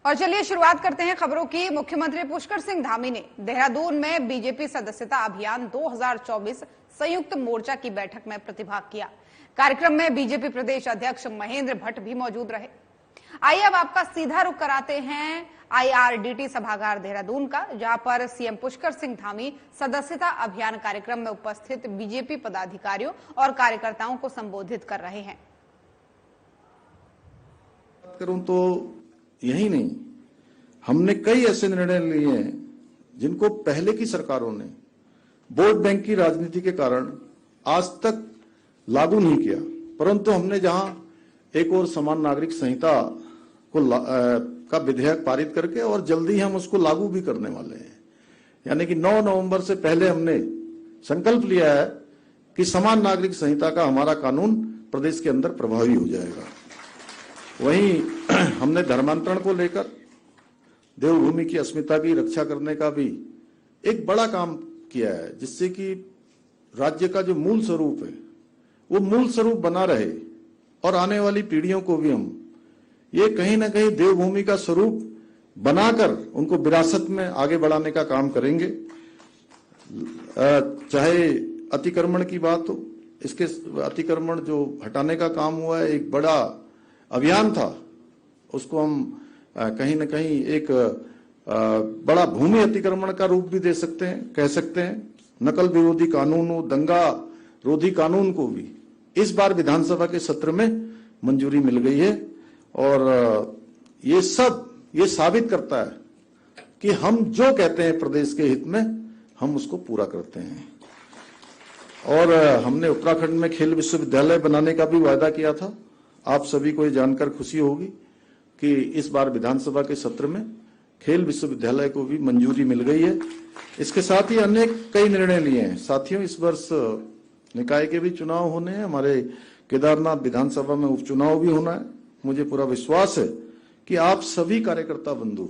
और चलिए शुरुआत करते हैं खबरों की। मुख्यमंत्री पुष्कर सिंह धामी ने देहरादून में बीजेपी सदस्यता अभियान 2024 संयुक्त मोर्चा की बैठक में प्रतिभाग किया। कार्यक्रम में बीजेपी प्रदेश अध्यक्ष महेंद्र भट्ट भी मौजूद रहे। आइए अब आपका सीधा रुख कराते हैं IRDT सभागार देहरादून का, जहां पर सीएम पुष्कर सिंह धामी सदस्यता अभियान कार्यक्रम में उपस्थित बीजेपी पदाधिकारियों और कार्यकर्ताओं को संबोधित कर रहे हैं। करूं तो यही नहीं, हमने कई ऐसे निर्णय लिए हैं जिनको पहले की सरकारों ने वोट बैंक की राजनीति के कारण आज तक लागू नहीं किया, परंतु हमने जहां एक और समान नागरिक संहिता को का विधेयक पारित करके और जल्दी हम उसको लागू भी करने वाले हैं। यानी कि 9 नवंबर से पहले हमने संकल्प लिया है कि समान नागरिक संहिता का हमारा कानून प्रदेश के अंदर प्रभावी हो जाएगा। वहीं हमने धर्मांतरण को लेकर देवभूमि की अस्मिता की रक्षा करने का भी एक बड़ा काम किया है, जिससे कि राज्य का जो मूल स्वरूप है वो मूल स्वरूप बना रहे और आने वाली पीढ़ियों को भी हम ये कहीं ना कहीं देवभूमि का स्वरूप बनाकर उनको विरासत में आगे बढ़ाने का काम करेंगे। चाहे अतिक्रमण की बात हो, इसके अतिक्रमण जो हटाने का काम हुआ है एक बड़ा अभियान था, उसको हम कहीं ना कहीं एक बड़ा भूमि अतिक्रमण का रूप भी दे सकते हैं, कह सकते हैं। नकल विरोधी कानून हो, दंगा रोधी कानून को भी इस बार विधानसभा के सत्र में मंजूरी मिल गई है और ये सब ये साबित करता है कि हम जो कहते हैं प्रदेश के हित में हम उसको पूरा करते हैं। और हमने उत्तराखंड में खेल विश्वविद्यालय बनाने का भी वायदा किया था। आप सभी को ये जानकर खुशी होगी कि इस बार विधानसभा के सत्र में खेल विश्वविद्यालय को भी मंजूरी मिल गई है। इसके साथ ही अनेक कई निर्णय लिए हैं। साथियों, इस वर्ष निकाय के भी चुनाव होने हैं, हमारे केदारनाथ विधानसभा में उपचुनाव भी होना है। मुझे पूरा विश्वास है कि आप सभी कार्यकर्ता बंधु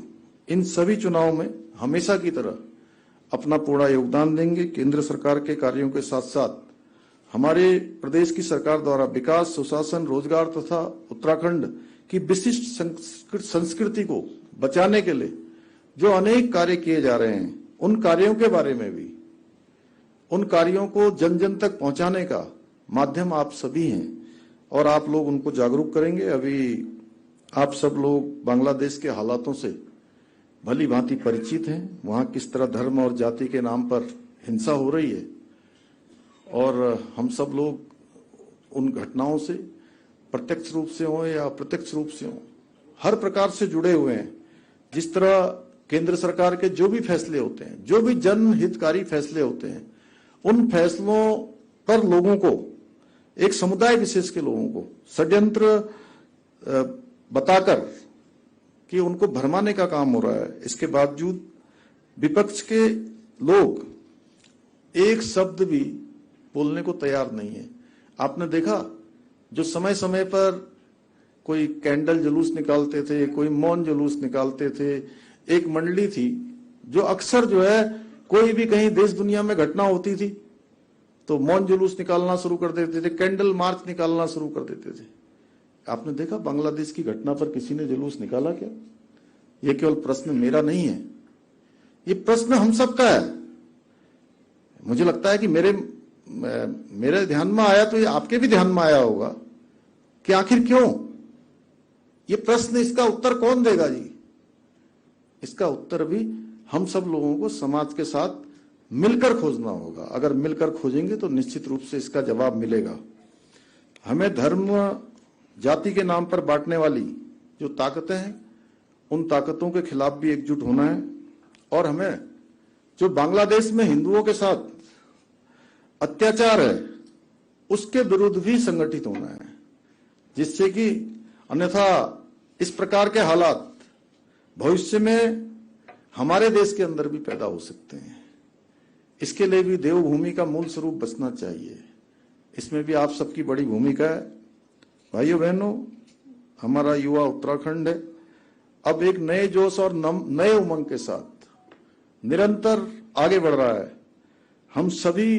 इन सभी चुनाव में हमेशा की तरह अपना पूरा योगदान देंगे। केंद्र सरकार के कार्यों के साथ साथ हमारे प्रदेश की सरकार द्वारा विकास, सुशासन, रोजगार तथा उत्तराखंड की विशिष्ट संस्कृति को बचाने के लिए जो अनेक कार्य किए जा रहे हैं, उन कार्यों के बारे में भी, उन कार्यों को जन जन तक पहुंचाने का माध्यम आप सभी हैं और आप लोग उनको जागरूक करेंगे। अभी आप सब लोग बांग्लादेश के हालातों से भली भांति परिचित हैं, वहां किस तरह धर्म और जाति के नाम पर हिंसा हो रही है और हम सब लोग उन घटनाओं से प्रत्यक्ष रूप से हो या अप्रत्यक्ष रूप से हो, हर प्रकार से जुड़े हुए हैं। जिस तरह केंद्र सरकार के जो भी फैसले होते हैं, जो भी जनहितकारी फैसले होते हैं, उन फैसलों पर लोगों को, एक समुदाय विशेष के लोगों को षड्यंत्र बताकर कि उनको भरमाने का काम हो रहा है, इसके बावजूद विपक्ष के लोग एक शब्द भी बोलने को तैयार नहीं है। आपने देखा, जो समय समय पर कोई कैंडल जुलूस निकालते थे, कोई मौन जुलूस निकालते थे, एक मंडली थी जो अक्सर जो है कोई भी कहीं देश दुनिया में घटना होती थी तो मौन जुलूस निकालना शुरू कर देते थे, कैंडल मार्च निकालना शुरू कर देते थे। आपने देखा बांग्लादेश की घटना पर किसी ने जुलूस निकाला क्या? ये केवल प्रश्न मेरा नहीं है, ये प्रश्न हम सबका है। मुझे लगता है कि मेरे ध्यान में आया तो ये आपके भी ध्यान में आया होगा कि आखिर क्यों ये प्रश्न, इसका उत्तर कौन देगा जी? इसका उत्तर भी हम सब लोगों को समाज के साथ मिलकर खोजना होगा। अगर मिलकर खोजेंगे तो निश्चित रूप से इसका जवाब मिलेगा। हमें धर्म जाति के नाम पर बांटने वाली जो ताकतें हैं, उन ताकतों के खिलाफ भी एकजुट होना है और हमें जो बांग्लादेश में हिंदुओं के साथ अत्याचार है उसके विरुद्ध भी संगठित होना है, जिससे कि अन्यथा इस प्रकार के हालात भविष्य में हमारे देश के अंदर भी पैदा हो सकते हैं। इसके लिए भी देवभूमि का मूल स्वरूप बचना चाहिए। इसमें भी आप सबकी बड़ी भूमिका है। भाइयों बहनों, हमारा युवा उत्तराखंड है, अब एक नए जोश और नए उमंग के साथ निरंतर आगे बढ़ रहा है। हम सभी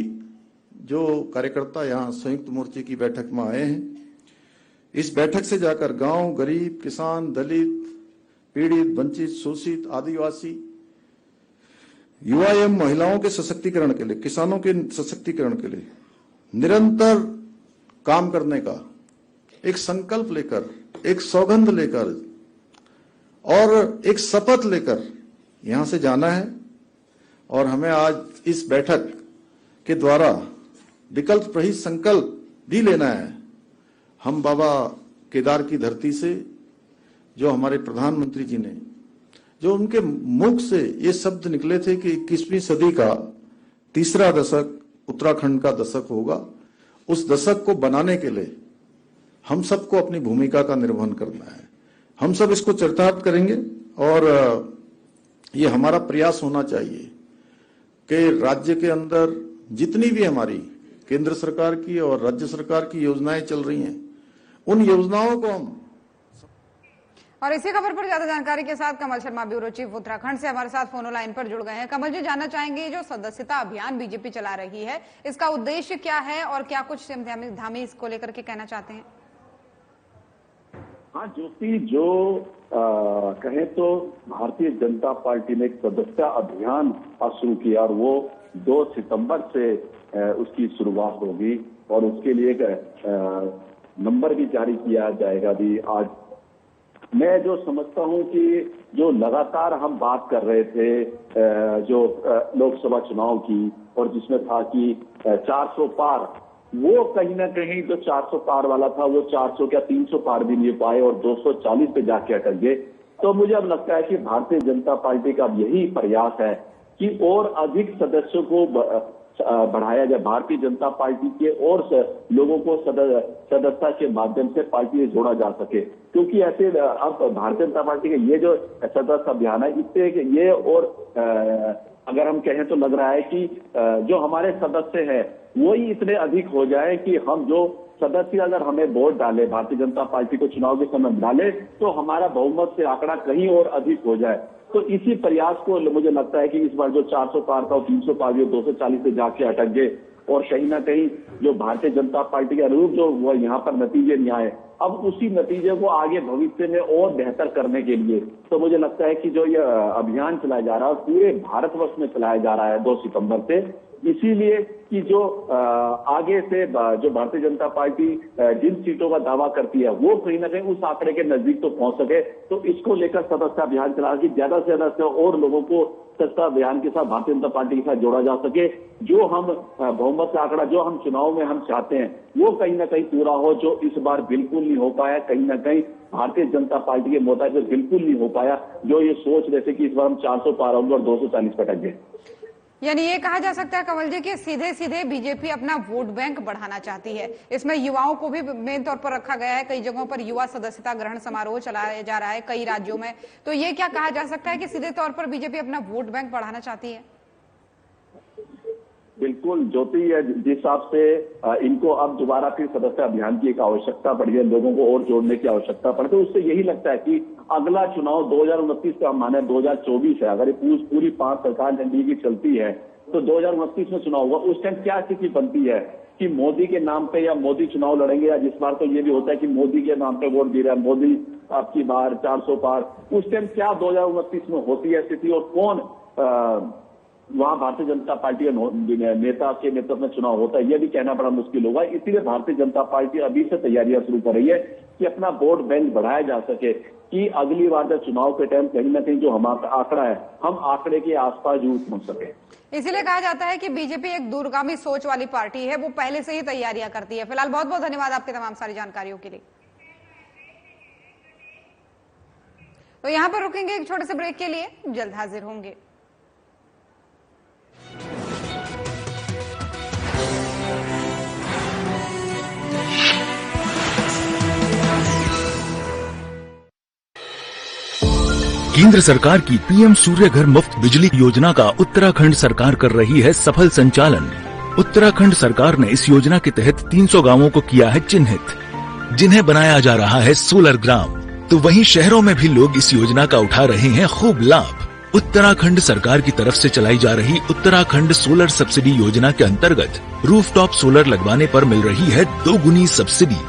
जो कार्यकर्ता यहाँ संयुक्त मोर्चे की बैठक में आए हैं, इस बैठक से जाकर गांव, गरीब, किसान, दलित, पीड़ित, वंचित, शोषित, आदिवासी, युवा एवं महिलाओं के सशक्तिकरण के लिए, किसानों के सशक्तिकरण के लिए निरंतर काम करने का एक संकल्प लेकर, एक सौगंध लेकर और एक शपथ लेकर यहां से जाना है। और हमें आज इस बैठक के द्वारा विकल्प रहित संकल्प भी लेना है। हम बाबा केदार की धरती से, जो हमारे प्रधानमंत्री जी ने, जो उनके मुख से ये शब्द निकले थे कि 21वीं सदी का तीसरा दशक उत्तराखंड का दशक होगा, उस दशक को बनाने के लिए हम सबको अपनी भूमिका का निर्वहन करना है। हम सब इसको चरितार्थ करेंगे और ये हमारा प्रयास होना चाहिए कि राज्य के अंदर जितनी भी हमारी केंद्र सरकार की और राज्य सरकार की योजनाएं चल रही हैं, उन योजनाओं को हम। और इसी खबर पर ज्यादा जानकारी के साथ कमल शर्मा, ब्यूरो चीफ उत्तराखंड से हमारे साथ फोन लाइन पर जुड़ गए हैं। कमल जी, जानना चाहेंगे जो सदस्यता अभियान बीजेपी चला रही है, इसका उद्देश्य क्या है और क्या कुछ सीएम धामी इसको लेकर के कहना चाहते हैं? हाँ ज्योति, जो कहें तो भारतीय जनता पार्टी ने एक सदस्यता अभियान शुरू किया और वो 2 सितंबर से उसकी शुरुआत होगी और उसके लिए एक नंबर भी जारी किया जाएगा। भी आज मैं जो समझता हूं कि जो लगातार हम बात कर रहे थे जो लोकसभा चुनाव की, और जिसमें था कि 400 पार, वो कहीं ना कहीं जो 400 पार वाला था वो 400 क्या 300 पार भी नहीं पाए और 240 पे जाके अटक गए। तो मुझे अब लगता है कि भारतीय जनता पार्टी का यही प्रयास है कि और अधिक सदस्यों को बढ़ाया जाए, भारतीय जनता पार्टी के और लोगों को सदस्यता के माध्यम से पार्टी से जोड़ा जा सके। क्योंकि ऐसे अब भारतीय जनता पार्टी के ये जो सदस्य अभियान है, इससे ये और अगर हम कहें तो लग रहा है कि जो हमारे सदस्य हैं वही इतने अधिक हो जाए कि हम जो सदस्य अगर हमें वोट डाले, भारतीय जनता पार्टी को चुनाव के समय डाले, तो हमारा बहुमत से आंकड़ा कहीं और अधिक हो जाए। तो इसी प्रयास को मुझे लगता है कि इस बार जो 400 पार था, 300 पार भी 240 से जाके अटक गए और कहीं ना कहीं जो भारतीय जनता पार्टी के अनुरूप जो वो यहाँ पर नतीजे नहीं आए, अब उसी नतीजे को आगे भविष्य में और बेहतर करने के लिए तो मुझे लगता है कि जो ये अभियान चलाया जा रहा है पूरे भारतवर्ष में चलाया जा रहा है 2 सितंबर से, इसीलिए कि जो आगे से जो भारतीय जनता पार्टी जिन सीटों का दावा करती है वो कहीं ना कहीं उस आंकड़े के नजदीक तो पहुंच सके। तो इसको लेकर सदस्यता अभियान चला कि ज्यादा से ज्यादा और लोगों को सदस्यता अभियान के साथ भारतीय जनता पार्टी के साथ जोड़ा जा सके। जो हम बहुमत का आंकड़ा जो हम चुनाव में हम चाहते हैं वो कहीं ना कहीं पूरा हो, जो इस बार बिल्कुल नहीं हो पाया, कहीं ना कहीं भारतीय जनता पार्टी के मुताबिक बिल्कुल नहीं हो पाया। जो ये सोच रहे थे कि इस बार हम 400 पार होंगे और 240 पर अटक गए। यानी ये कहा जा सकता है कमल जी कि सीधे सीधे बीजेपी अपना वोट बैंक बढ़ाना चाहती है। इसमें युवाओं को भी मेन तौर पर रखा गया है, कई जगहों पर युवा सदस्यता ग्रहण समारोह चलाया जा रहा है कई राज्यों में। तो ये क्या कहा जा सकता है कि सीधे तौर पर बीजेपी अपना वोट बैंक बढ़ाना चाहती है? बिल्कुल ज्योति, जिस हिसाब से इनको अब दोबारा फिर सदस्यता अभियान की एक आवश्यकता पड़ी है, लोगों को और जोड़ने की आवश्यकता पड़ी, तो उससे यही लगता है कि अगला चुनाव 2029 का माने 2024 है। अगर पूरी 5 सरकार एनडीए की चलती है तो 2029 में चुनाव होगा। उस टाइम क्या स्थिति बनती है कि मोदी के नाम पे या मोदी चुनाव लड़ेंगे, या जिस बार तो ये भी होता है कि मोदी के नाम पे वोट दे रहा है, मोदी आपकी बार 400 पार, उस टाइम क्या 2029 में होती है स्थिति और कौन वहां भारतीय जनता पार्टी के नेता के नेतृत्व में चुनाव होता है, यह भी कहना बड़ा मुश्किल होगा। इसीलिए भारतीय जनता पार्टी अभी से तैयारियां शुरू कर रही है कि अपना वोट बैंक बढ़ाया जा सके, कि अगली बार जब चुनाव के टाइम कहीं ना कहीं जो हमारा आंकड़ा है, हम आंकड़े के आसपास जरूर पहुंच सके। इसीलिए कहा जाता है कि बीजेपी एक दूरगामी सोच वाली पार्टी है, वो पहले से ही तैयारियां करती है। फिलहाल बहुत बहुत धन्यवाद आपके तमाम सारी जानकारियों के लिए। तो यहां पर रुकेंगे एक छोटे से ब्रेक के लिए, जल्द हाजिर होंगे। केंद्र सरकार की पीएम सूर्य घर मुफ्त बिजली योजना का उत्तराखंड सरकार कर रही है सफल संचालन। उत्तराखंड सरकार ने इस योजना के तहत 300 गांवों को किया है चिन्हित, जिन्हें बनाया जा रहा है सोलर ग्राम। तो वहीं शहरों में भी लोग इस योजना का उठा रहे हैं खूब लाभ। उत्तराखंड सरकार की तरफ से चलाई जा रही उत्तराखंड सोलर सब्सिडी योजना के अंतर्गत रूफटॉप सोलर लगवाने पर मिल रही है 2 गुनी सब्सिडी।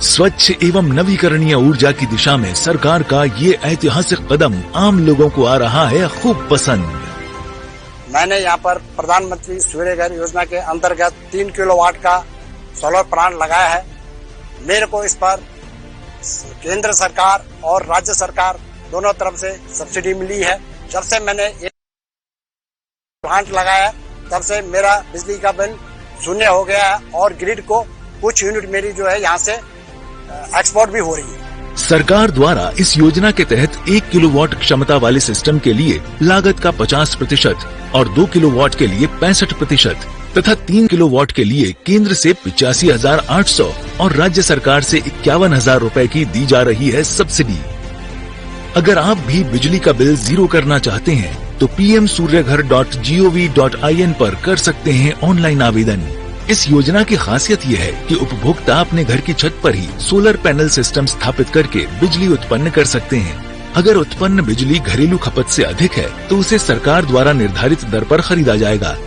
स्वच्छ एवं नवीकरणीय ऊर्जा की दिशा में सरकार का ये ऐतिहासिक कदम आम लोगों को आ रहा है खूब पसंद। मैंने यहाँ पर प्रधानमंत्री सूर्य घर योजना के अंतर्गत 3 किलोवाट का सोलर प्लांट लगाया है। मेरे को इस पर केंद्र सरकार और राज्य सरकार दोनों तरफ से सब्सिडी मिली है। जब से मैंने एक प्लांट लगाया तब से मेरा बिजली का बिल शून्य हो गया है और ग्रिड को कुछ यूनिट मेरी जो है यहाँ से एक्सपोर्ट भी हो रही है। सरकार द्वारा इस योजना के तहत 1 किलोवाट क्षमता वाले सिस्टम के लिए लागत का 50% और 2 किलोवाट के लिए 65% तथा 3 किलोवाट के लिए केंद्र से 85,800 और राज्य सरकार से 51,000 रूपए की दी जा रही है सब्सिडी। अगर आप भी बिजली का बिल जीरो करना चाहते हैं तो pmsuryaghar.gov.in पर कर सकते हैं ऑनलाइन आवेदन। इस योजना की खासियत ये है कि उपभोक्ता अपने घर की छत पर ही सोलर पैनल सिस्टम स्थापित करके बिजली उत्पन्न कर सकते हैं। अगर उत्पन्न बिजली घरेलू खपत से अधिक है तो उसे सरकार द्वारा निर्धारित दर पर खरीदा जाएगा।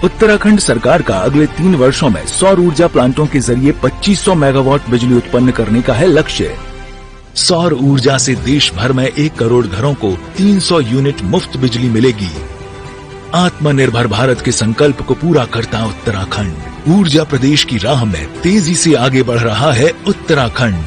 उत्तराखंड सरकार का अगले 3 वर्षों में सौर ऊर्जा प्लांटों के जरिए 2500 मेगावाट बिजली उत्पन्न करने का है लक्ष्य। सौर ऊर्जा से देश भर में 1 करोड़ घरों को 300 यूनिट मुफ्त बिजली मिलेगी। आत्मनिर्भर भारत के संकल्प को पूरा करता उत्तराखंड, ऊर्जा प्रदेश की राह में तेजी से आगे बढ़ रहा है उत्तराखंड।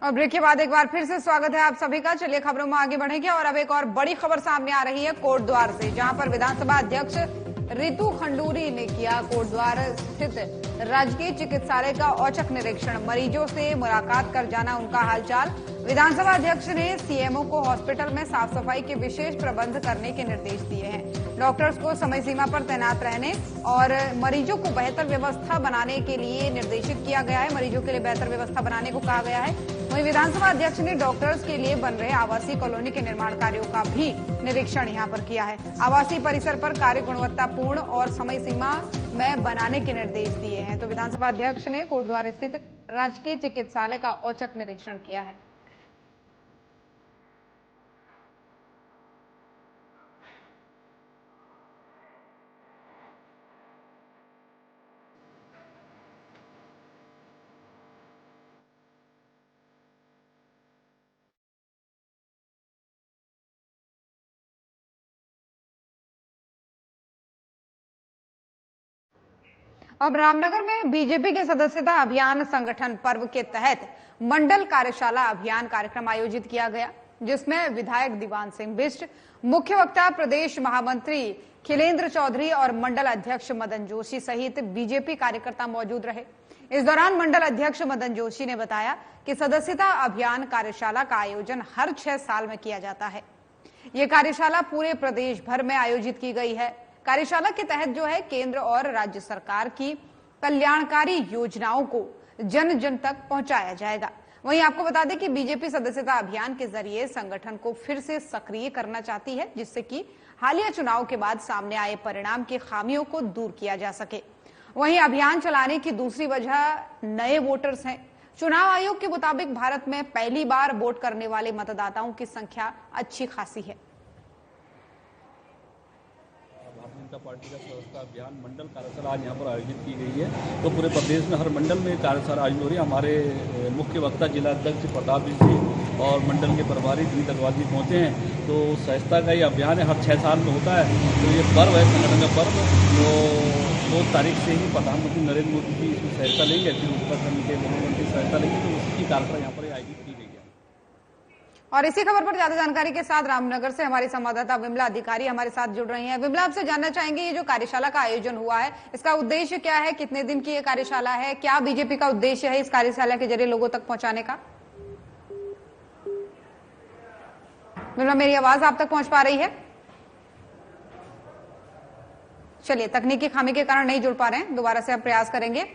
और ब्रेक के बाद एक बार फिर से स्वागत है आप सभी का। चलिए खबरों में आगे बढ़ेंगे और अब एक और बड़ी खबर सामने आ रही है कोटद्वार से, जहां पर विधानसभा अध्यक्ष रितु खंडूरी ने किया कोटद्वार स्थित राजकीय चिकित्सालय का औचक निरीक्षण। मरीजों से मुलाकात कर जाना उनका हालचाल। विधानसभा अध्यक्ष ने सीएमओ को हॉस्पिटल में साफ सफाई के विशेष प्रबंध करने के निर्देश दिए हैं। डॉक्टर्स को समय सीमा पर तैनात रहने और मरीजों को बेहतर व्यवस्था बनाने के लिए निर्देशित किया गया है। मरीजों के लिए बेहतर व्यवस्था बनाने को कहा गया है। वहीं विधानसभा अध्यक्ष ने डॉक्टर्स के लिए बन रहे आवासीय कॉलोनी के निर्माण कार्यों का भी निरीक्षण यहां पर किया है। आवासीय परिसर पर कार्य गुणवत्तापूर्ण और समय सीमा में बनाने के निर्देश दिए हैं। तो विधानसभा अध्यक्ष ने कोटद्वार स्थित राजकीय चिकित्सालय का औचक निरीक्षण किया है। अब रामनगर में बीजेपी के सदस्यता अभियान संगठन पर्व के तहत मंडल कार्यशाला अभियान कार्यक्रम आयोजित किया गया, जिसमें विधायक दीवान सिंह बिष्ट, मुख्य वक्ता प्रदेश महामंत्री खिलेंद्र चौधरी और मंडल अध्यक्ष मदन जोशी सहित बीजेपी कार्यकर्ता मौजूद रहे। इस दौरान मंडल अध्यक्ष मदन जोशी ने बताया कि सदस्यता अभियान कार्यशाला का आयोजन हर 6 साल में किया जाता है। ये कार्यशाला पूरे प्रदेश भर में आयोजित की गई है। कार्यशाला के तहत जो है केंद्र और राज्य सरकार की कल्याणकारी योजनाओं को जन जन तक पहुंचाया जाएगा। वहीं आपको बता दें कि बीजेपी सदस्यता अभियान के जरिए संगठन को फिर से सक्रिय करना चाहती है, जिससे कि हालिया चुनाव के बाद सामने आए परिणाम की खामियों को दूर किया जा सके। वहीं अभियान चलाने की दूसरी वजह नए वोटर्स हैं। चुनाव आयोग के मुताबिक भारत में पहली बार वोट करने वाले मतदाताओं की संख्या अच्छी खासी है। जनता पार्टी का सदस्यता अभियान मंडल कार्यशाला आज यहाँ पर आयोजित की गई है। तो पूरे प्रदेश में हर मंडल में कार्यशाला आयोजित हो रही है। हमारे मुख्य वक्ता जिला अध्यक्ष प्रताप जी और मंडल के प्रभारी जीत अग्रवाल जी पहुँचे हैं। तो सदस्यता का ये अभियान है, हर 6 साल में होता है। तो ये पर्व है, संगठन का पर्व। तो 2 तारीख से ही प्रधानमंत्री नरेंद्र मोदी जी इसमें सहायता लेंगे, फिर उत्तराखंड के मुख्यमंत्री सहायता लेंगे। तो उसकी कार्यशाला यहाँ पर आयोजित की गई है। और इसी खबर पर ज्यादा जानकारी के साथ रामनगर से हमारी संवाददाता विमला अधिकारी हमारे साथ जुड़ रही हैं। विमला, आपसे जानना चाहेंगे ये जो कार्यशाला का आयोजन हुआ है, इसका उद्देश्य क्या है? कितने दिन की ये कार्यशाला है? क्या बीजेपी का उद्देश्य है इस कार्यशाला के जरिए लोगों तक पहुंचाने का? विमला, मेरी आवाज आप तक पहुंच पा रही है? चलिए, तकनीकी खामी के कारण नहीं जुड़ पा रहे हैं, दोबारा से अब प्रयास करेंगे।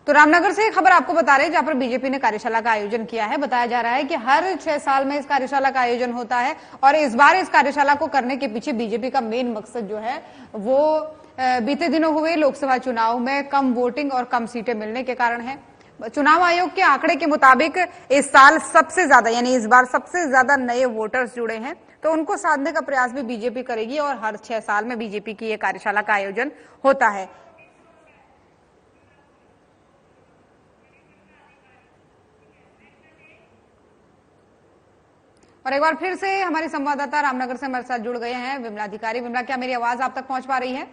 तो रामनगर से खबर आपको बता रहे हैं, जहां पर बीजेपी ने कार्यशाला का आयोजन किया है। बताया जा रहा है कि हर 6 साल में इस कार्यशाला का आयोजन होता है और इस बार इस कार्यशाला को करने के पीछे बीजेपी का मेन मकसद जो है वो बीते दिनों हुए लोकसभा चुनाव में कम वोटिंग और कम सीटें मिलने के कारण है। चुनाव आयोग के आंकड़े के मुताबिक इस साल सबसे ज्यादा यानी इस बार सबसे ज्यादा नए वोटर्स जुड़े हैं, तो उनको साधने का प्रयास भी बीजेपी करेगी और हर 6 साल में बीजेपी की ये कार्यशाला का आयोजन होता है। और एक बार फिर से हमारी संवाददाता रामनगर से हमारे साथ जुड़ गए हैं विमला अधिकारी। विमला, क्या मेरी आवाज आप तक पहुंच पा रही है?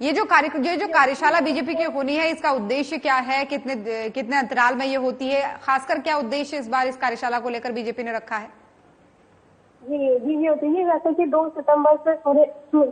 ये जो कार्यशाला बीजेपी की होनी है, इसका उद्देश्य क्या है? कितने अंतराल में ये होती है? खासकर क्या उद्देश्य इस बार इस कार्यशाला को लेकर बीजेपी ने रखा है? जी होती है जैसे कि 2 सितंबर से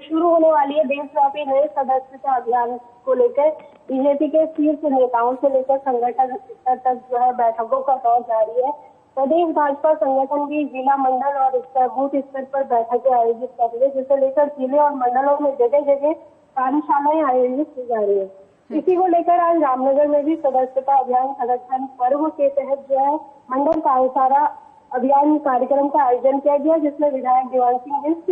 शुरू होने वाली है देशव्यापी नए सदस्यता अभियान को लेकर बीजेपी के शीर्ष नेताओं से लेकर संगठन स्तर तक जो है बैठकों का दौर जारी है। प्रदेश भाजपा संगठन भी जिला, मंडल और बूथ स्तर पर बैठकें आयोजित कर रही है, जिसे लेकर जिले और मंडलों में जगह जगह कार्यशालाएं आयोजित की जा रही है। इसी को लेकर आज रामनगर में भी सदस्यता अभियान संगठन पर्व के तहत जो है मंडल कार्यशाला अभियान कार्यक्रम का आयोजन किया गया, जिसमें विधायक दीवान सिंह बिष्ट,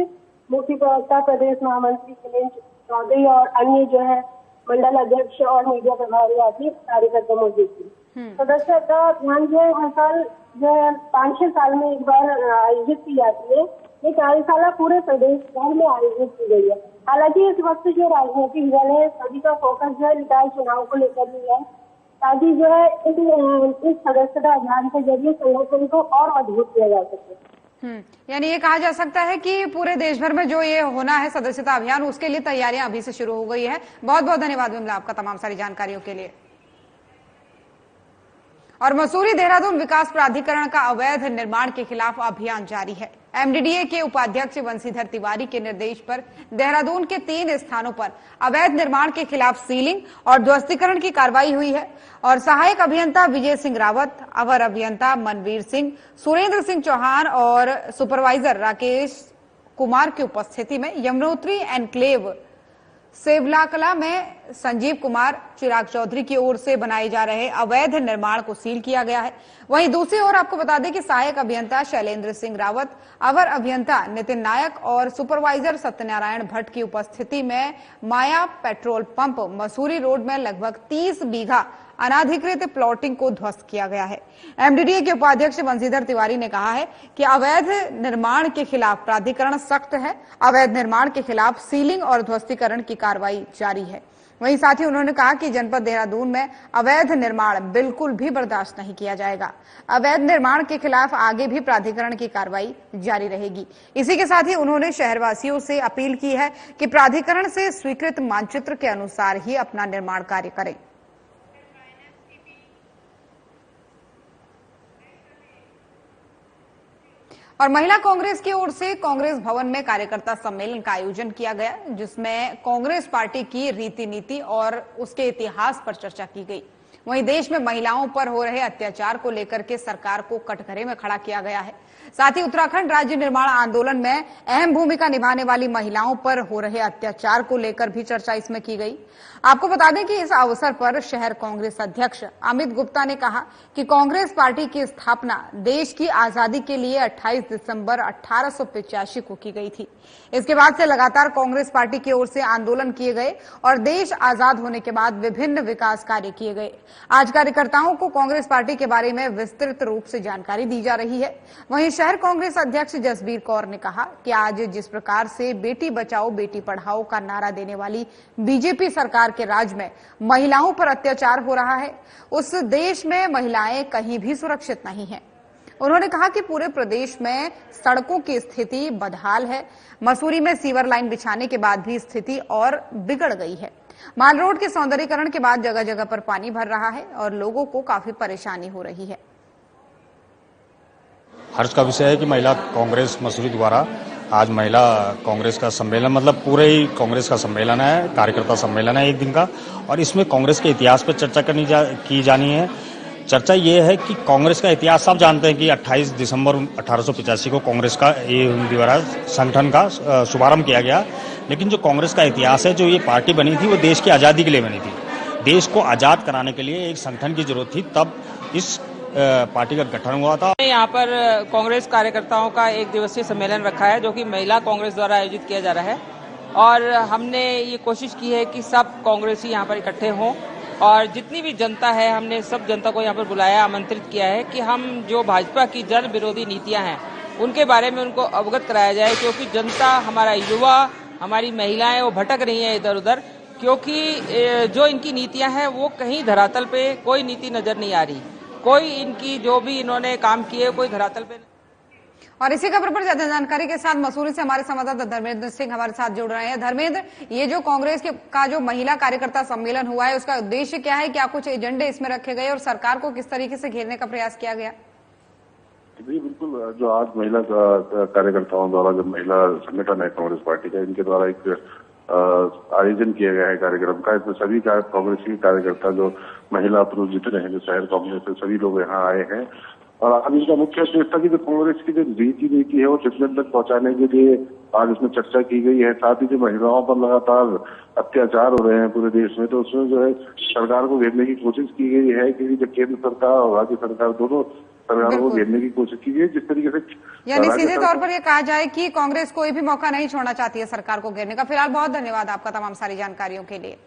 मुख्य प्रवक्ता प्रदेश महामंत्री सुनील चौधरी और अन्य जो है मंडल अध्यक्ष और मीडिया प्रभारी आदि कार्यकर्ता मौजूद थे। सदस्यता अभियान जो है हर साल जो है 5-6 साल में एक बार आयोजित की जाती है। ये कार्यशाला पूरे प्रदेश भर में आयोजित की गई है। हालांकि इस वक्त जो राजनीतिक दल है सभी का फोकस जो है निकाय चुनाव को लेकर भी है, ताकि जो है इस सदस्यता अभियान के जरिए संगठन को और मजबूत किया जा सके। यानी ये कहा जा सकता है कि पूरे देश भर में जो ये होना है सदस्यता अभियान, उसके लिए तैयारियां अभी से शुरू हो गई है। बहुत बहुत धन्यवाद विमला आपका तमाम सारी जानकारियों के लिए। और मसूरी देहरादून विकास प्राधिकरण का अवैध निर्माण के खिलाफ अभियान जारी है। एमडीडीए के उपाध्यक्ष बंशीधर तिवारी के निर्देश पर देहरादून के 3 स्थानों पर अवैध निर्माण के खिलाफ सीलिंग और ध्वस्तीकरण की कार्रवाई हुई है और सहायक अभियंता विजय सिंह रावत, अवर अभियंता मनवीर सिंह, सुरेंद्र सिंह चौहान और सुपरवाइजर राकेश कुमार की उपस्थिति में यमुनोत्री एनक्लेव सेवलाकला में संजीव कुमार, चिराग चौधरी की ओर से बनाए जा रहे अवैध निर्माण को सील किया गया है। वहीं दूसरी ओर आपको बता दें कि सहायक अभियंता शैलेंद्र सिंह रावत, अवर अभियंता नितिन नायक और सुपरवाइजर सत्यनारायण भट्ट की उपस्थिति में माया पेट्रोल पंप मसूरी रोड में लगभग 30 बीघा अनाधिकृत प्लॉटिंग को ध्वस्त किया गया है। एमडीडीए के उपाध्यक्ष बंशीधर तिवारी ने कहा है कि अवैध निर्माण के खिलाफ प्राधिकरण सख्त है। अवैध निर्माण के खिलाफ सीलिंग और ध्वस्तीकरण की कार्रवाई जारी है। वहीं साथ ही उन्होंने कहा कि जनपद देहरादून में अवैध निर्माण बिल्कुल भी बर्दाश्त नहीं किया जाएगा। अवैध निर्माण के खिलाफ आगे भी प्राधिकरण की कार्रवाई जारी रहेगी। इसी के साथ ही उन्होंने शहरवासियों से अपील की है कि प्राधिकरण से स्वीकृत मानचित्र के अनुसार ही अपना निर्माण कार्य करें। और महिला कांग्रेस की ओर से कांग्रेस भवन में कार्यकर्ता सम्मेलन का आयोजन किया गया, जिसमें कांग्रेस पार्टी की रीति नीति और उसके इतिहास पर चर्चा की गई। वहीं देश में महिलाओं पर हो रहे अत्याचार को लेकर के सरकार को कटघरे में खड़ा किया गया है। साथ ही उत्तराखंड राज्य निर्माण आंदोलन में अहम भूमिका निभाने वाली महिलाओं पर हो रहे अत्याचार को लेकर भी चर्चा इसमें की गई। आपको बता दें कि इस अवसर पर शहर कांग्रेस अध्यक्ष अमित गुप्ता ने कहा कि कांग्रेस पार्टी की स्थापना देश की आजादी के लिए 28 दिसंबर 1885 को की गई थी। इसके बाद से लगातार कांग्रेस पार्टी की ओर से आंदोलन किए गए और देश आजाद होने के बाद विभिन्न विकास कार्य किए गए। आज कार्यकर्ताओं को कांग्रेस पार्टी के बारे में विस्तृत रूप से जानकारी दी जा रही है। वहीं शहर कांग्रेस अध्यक्ष जसबीर कौर ने कहा कि आज जिस प्रकार से बेटी बचाओ बेटी पढ़ाओ का नारा देने वाली बीजेपी सरकार के राज में महिलाओं पर अत्याचार हो रहा है, उस देश में महिलाएं कहीं भी सुरक्षित नहीं हैं। उन्होंने कहा कि पूरे प्रदेश में सड़कों की स्थिति बदहाल है। मसूरी में सीवर लाइन बिछाने के बाद भी स्थिति और बिगड़ गई है। माल रोड के सौंदर्यीकरण के बाद जगह जगह पर पानी भर रहा है और लोगों को काफी परेशानी हो रही है। हर्ष का विषय है कि महिला कांग्रेस मसूरी द्वारा आज महिला कांग्रेस का सम्मेलन, मतलब पूरे ही कांग्रेस का सम्मेलन है, कार्यकर्ता सम्मेलन है 1 दिन का, और इसमें कांग्रेस के इतिहास पर चर्चा की जानी है। चर्चा ये है कि कांग्रेस का इतिहास सब जानते हैं कि 28 दिसंबर 1885 को कांग्रेस का द्वारा संगठन का शुभारंभ किया गया। लेकिन जो कांग्रेस का इतिहास है, जो ये पार्टी बनी थी वो देश की आज़ादी के लिए बनी थी। देश को आज़ाद कराने के लिए एक संगठन की जरूरत थी, तब इस पार्टी का गठन हुआ था। यहाँ पर कांग्रेस कार्यकर्ताओं का 1 दिवसीय सम्मेलन रखा है, जो कि महिला कांग्रेस द्वारा आयोजित किया जा रहा है, और हमने ये कोशिश की है कि सब कांग्रेसी यहाँ पर इकट्ठे हों और जितनी भी जनता है, हमने सब जनता को यहाँ पर बुलाया, आमंत्रित किया है कि हम जो भाजपा की जन विरोधी नीतियां हैं उनके बारे में उनको अवगत कराया जाए, क्योंकि जनता, हमारा युवा, हमारी महिलाएं वो भटक रही हैं इधर उधर, क्योंकि जो इनकी नीतियां हैं वो कहीं धरातल पे कोई नीति नजर नहीं आ रही, कोई इनकी जो भी इन्होंने काम किए कोई धरातल पे। और इसी खबर पर ज्यादा जानकारी के साथ मसूरी से हमारे संवाददाता धर्मेंद्र सिंह हमारे साथ जुड़ रहे हैं। धर्मेंद्र, ये जो कांग्रेस का जो महिला कार्यकर्ता सम्मेलन हुआ है, उसका उद्देश्य क्या है? क्या कुछ एजेंडे इसमें रखे गए और सरकार को किस तरीके से घेरने का प्रयास किया गया? जी बिल्कुल, जो आज महिला कार्यकर्ताओं द्वारा, जो महिला संगठन है कांग्रेस पार्टी का, इनके द्वारा एक आयोजन किया गया है कार्यक्रम का। इसमें सभी कांग्रेस के कार्यकर्ता, जो महिला पुरुष जितने हैं, जो शहर कांग्रेस से सभी लोग यहाँ आए हैं। और आज इनका मुख्य उद्देश्य था कि जो कांग्रेस की जो नीति है वो जन तक पहुंचाने के लिए आज इसमें चर्चा की गई है। साथ ही जो महिलाओं पर लगातार अत्याचार हो रहे हैं पूरे देश में, तो उसमें जो है सरकार को घेरने की कोशिश की गई है कि जो केंद्र सरकार और राज्य सरकार दोनों सरकारों को घेरने की कोशिश की गई, जिस तरीके से यानी सीधे तौर पर ये कहा जाए कि कांग्रेस कोई भी मौका नहीं छोड़ना चाहती है सरकार को घेरने का। फिलहाल बहुत धन्यवाद आपका तमाम सारी जानकारियों के लिए।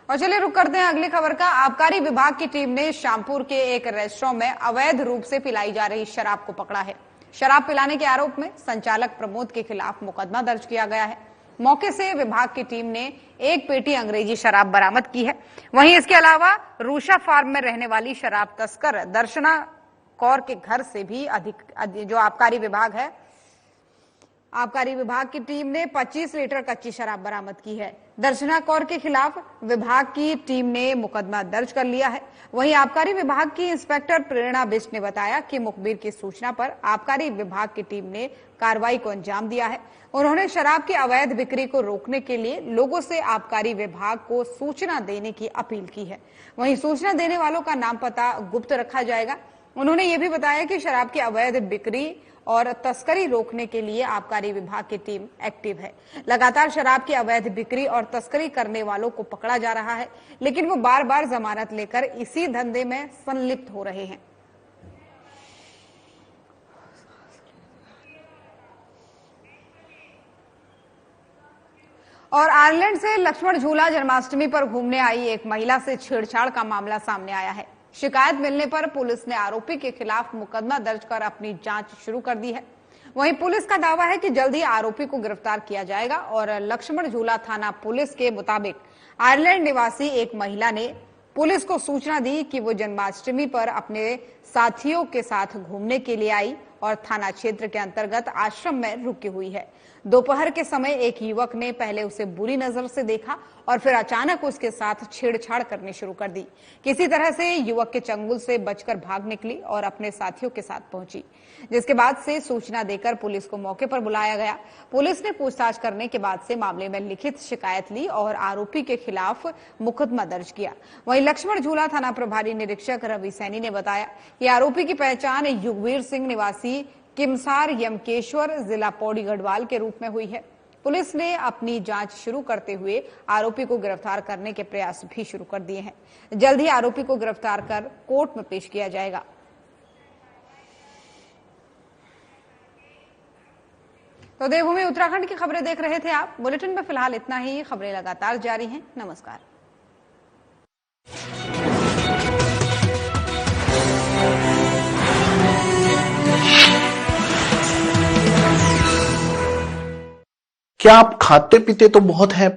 और चलिए रुक करते हैं अगली खबर का। आबकारी विभाग की टीम ने शामपुर के एक रेस्टोरेंट में अवैध रूप से पिलाई जा रही शराब को पकड़ा है। शराब पिलाने के आरोप में संचालक प्रमोद के खिलाफ मुकदमा दर्ज किया गया है। मौके से विभाग की टीम ने एक पेटी अंग्रेजी शराब बरामद की है। वहीं इसके अलावा रूषा फार्म में रहने वाली शराब तस्कर दर्शना कौर के घर से भी जो आबकारी विभाग की टीम ने 25 लीटर कच्ची शराब बरामद की है। दर्शना कौर के खिलाफ विभाग की टीम ने मुकदमा दर्ज कर लिया है। वहीं आबकारी विभाग की इंस्पेक्टर प्रेरणा बिष्ट ने बताया कि मुखबिर की सूचना पर आबकारी विभाग की टीम ने कार्रवाई को अंजाम दिया है। उन्होंने शराब की अवैध बिक्री को रोकने के लिए लोगों से आबकारी विभाग को सूचना देने की अपील की है। वहीं सूचना देने वालों का नाम पता गुप्त रखा जाएगा। उन्होंने ये भी बताया कि शराब की अवैध बिक्री और तस्करी रोकने के लिए आबकारी विभाग की टीम एक्टिव है। लगातार शराब की अवैध बिक्री और तस्करी करने वालों को पकड़ा जा रहा है, लेकिन वो बार बार जमानत लेकर इसी धंधे में संलिप्त हो रहे हैं। और आयरलैंड से लक्ष्मण झूला जन्माष्टमी पर घूमने आई एक महिला से छेड़छाड़ का मामला सामने आया है। शिकायत मिलने पर पुलिस ने आरोपी के खिलाफ मुकदमा दर्ज कर अपनी जांच शुरू कर दी है। वहीं पुलिस का दावा है कि जल्द ही आरोपी को गिरफ्तार किया जाएगा। और लक्ष्मण झूला थाना पुलिस के मुताबिक आयरलैंड निवासी एक महिला ने पुलिस को सूचना दी कि वो जन्माष्टमी पर अपने साथियों के साथ घूमने के लिए आई और थाना क्षेत्र के अंतर्गत आश्रम में रुकी हुई है। दोपहर के समय एक युवक ने पहले उसे बुरी नजर से देखा और फिर अचानक उसके साथ छेड़छाड़ करनी शुरू कर दी। किसी तरह से युवक के चंगुल से बचकर भाग निकली और अपने साथियों के साथ पहुंची, जिसके बाद से सूचना देकर पुलिस को मौके पर बुलाया गया। पुलिस ने पूछताछ करने के बाद से मामले में लिखित शिकायत ली और आरोपी के खिलाफ मुकदमा दर्ज किया। वहीं लक्ष्मण झूला थाना प्रभारी निरीक्षक रवि सैनी ने बताया कि आरोपी की पहचान युगवीर सिंह निवासी किमसार यमकेश्वर जिला पौड़ी गढ़वाल के रूप में हुई है। पुलिस ने अपनी जांच शुरू करते हुए आरोपी को गिरफ्तार करने के प्रयास भी शुरू कर दिए हैं। जल्द ही आरोपी को गिरफ्तार कर कोर्ट में पेश किया जाएगा। तो देवभूमि उत्तराखंड की खबरें देख रहे थे आप। बुलेटिन में फिलहाल इतना ही। खबरें लगातार जारी हैं। नमस्कार। क्या आप खाते पीते तो बहुत हैं